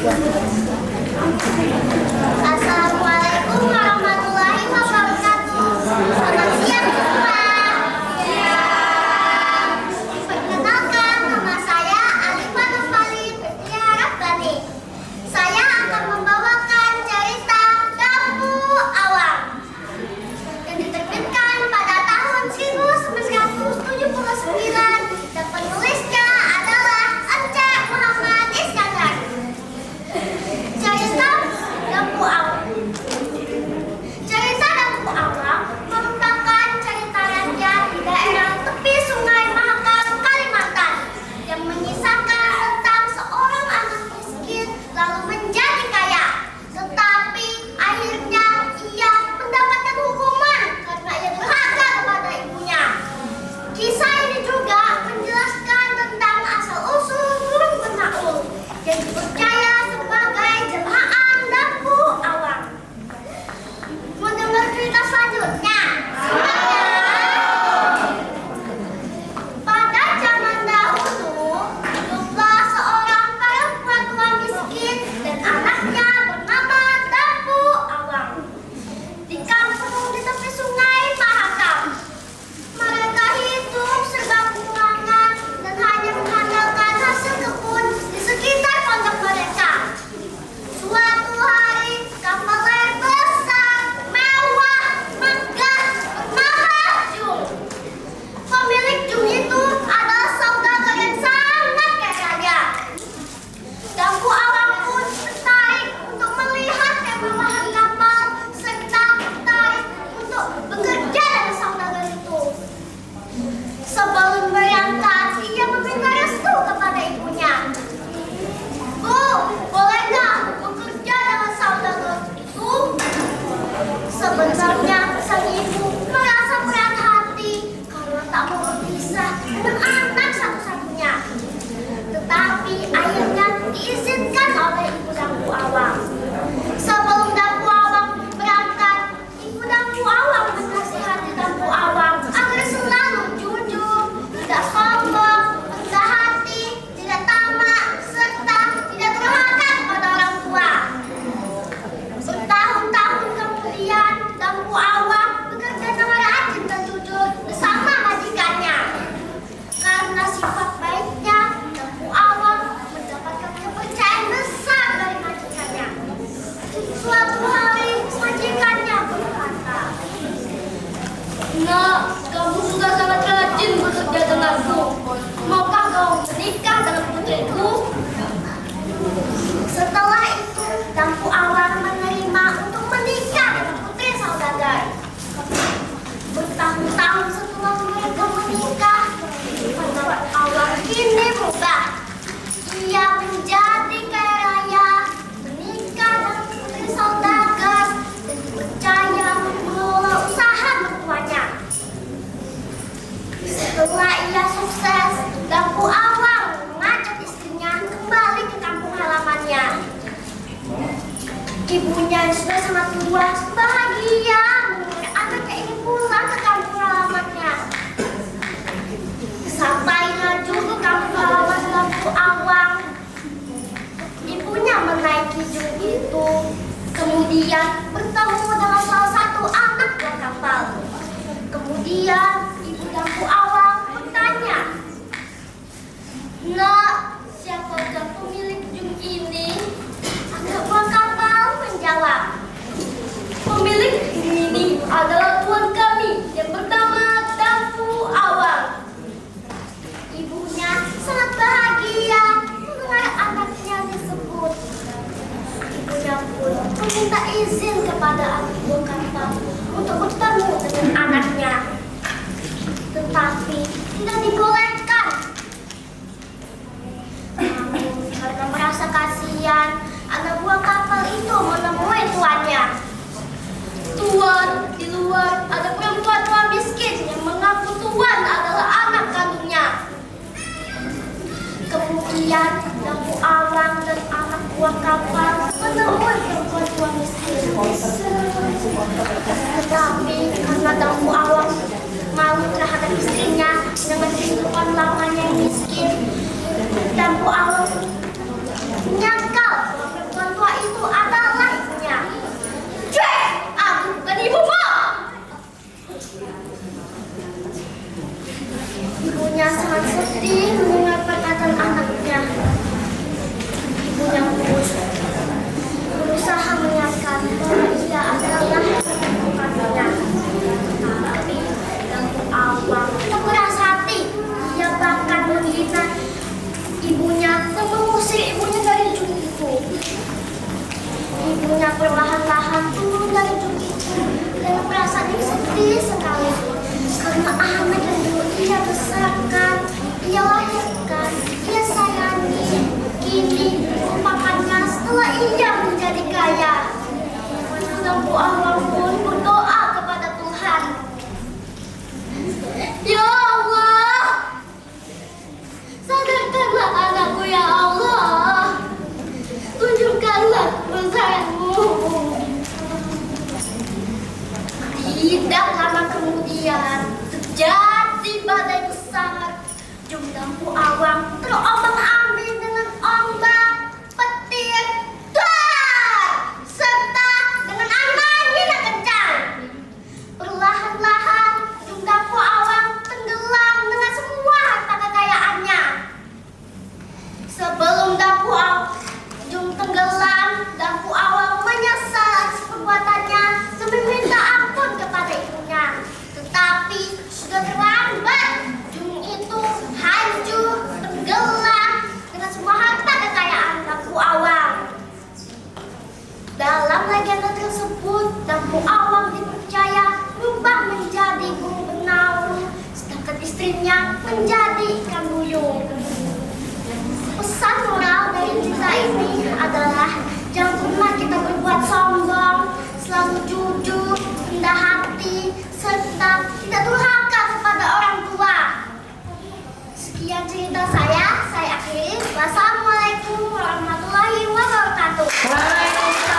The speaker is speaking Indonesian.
Assalamualaikum warahmatullahi wabarakatuh. Selamat siang semua. Perkenalkan, nama saya Alifah Nurfalin Fitriya Rabbani. Saya akan membawakan cerita Dampu Awang yang diterbitkan pada tahun 1979 dan penulisnya adalah Ence Muhammad Iskandar. Cerita Dampu Awang. Cerita Dampu Awang merupakan cerita rakyat di daerah tepi Sungai Mahakam, Kalimantan, yang mengisahkan tentang seorang anak miskin lalu menjadi kaya, tetapi akhirnya ia mendapatkan hukuman karena ia durhaka kepada ibunya. Kisah ini juga menjelaskan tentang asal-usul burung bernaul yang dipercaya sebagai jelmaan Dampu Awang. Mau dengar cerita selanjutnya? Pada zaman dahulu, hiduplah seorang perempuan tua miskin dan anaknya bernama Dampu Awang di kampung di tepi Sungai Mahakam. Mereka hidup serba kekurangan dan hanya mengandalkan hasil kebun di sekitar pondok mereka. Suatu hari, kapal air besar, mewah, megah, bernama Jung. Pemilik Jung itu adalah saudagar yang sangat kaya raya. Dampu Awang pun tertarik untuk melihat kemewahan kapal serta tertarik untuk bekerja dengan saudagar itu. Sebelum berangkat, ia meminta restu kepada ibunya. Bu, bolehkah bekerja dengan saudagar itu? Sebenarnya sang ibu merasa berat hati karena tak mau berpisah dengan anak satu-satunya. Tetapi akhirnya diizinkan oleh ibu Dampu Awang. Sebelum Dampu Awang berangkat, ibu Dampu Awang menasihati Dampu Awang agar selalu jujur, tidak sombong, rendah hati, tidak tamak, serta tidak durhaka kepada orang tua. Bertahun-tahun kemudian, Dampu Awang bekerja dengan rajin dan jujur bersama majikannya. Karena sifat baiknya, Dampu Awang mendapatkan kepercayaan besar dari majikannya. Suatu hari, majikannya berkata, "Nak, kamu sudah sangat rajin bekerja denganku. Maukah kau menikah dengan putriku?" Setelah itu, Dampu Awang menerima untuk menikah dengan putri saudagar. Bertahun-tahun setelah mereka menikah, Dampu Awang kini berubah. Ia menjadi kaya raya, menikah dengan putri saudagar, dan dipercaya mengelola usaha mertuanya. Setelah ia sukses, Dampu Awang mengajak istrinya kembali ke kampung halamannya. Ibunya yang sudah sangat tua bahagia mendengar anaknya ingin pulang ke kampung halamannya. Sampailah juga kampung halaman Dampu Awang. Ibunya menaiki jung itu, kemudian bertemu dengan salah satu anak buah kapal. Kemudian ibu Dampu Awang bertanya, "Nak, siapakah pemilik jung ini?" Anak buah kapal menjawab, "Pemilik jung ini adalah tuan kami yang bernama Dampu Awang." Ibunya sangat bahagia mendengar anaknya disebut. Ibunya pun meminta izin kepada anak buah kapal untuk bertemu dengan anaknya. Tetapi tidak dibolehkan. Namun karena merasa kasihan, anak buah kapal itu menemui tuannya. "Tuan, di luar ada perempuan tua miskin yang mengaku tuan adalah anak kandungnya." Kemudian Dampu Awang dan anak buah kapal menemui perempuan tua miskin. Tetapi karena Dampu Awang malu terhadap istrinya dengan kehidupan lamanya yang miskin, Dampu Awang menyangkal istrinya menjadi ikan duyung. Pesan moral dari cerita ini adalah jangan pernah kita berbuat sombong, selalu jujur, rendah hati, serta tidak durhaka kepada orang tua. Sekian cerita saya akhiri. Wassalamualaikum warahmatullahi wabarakatuh. Waalaikumsalam.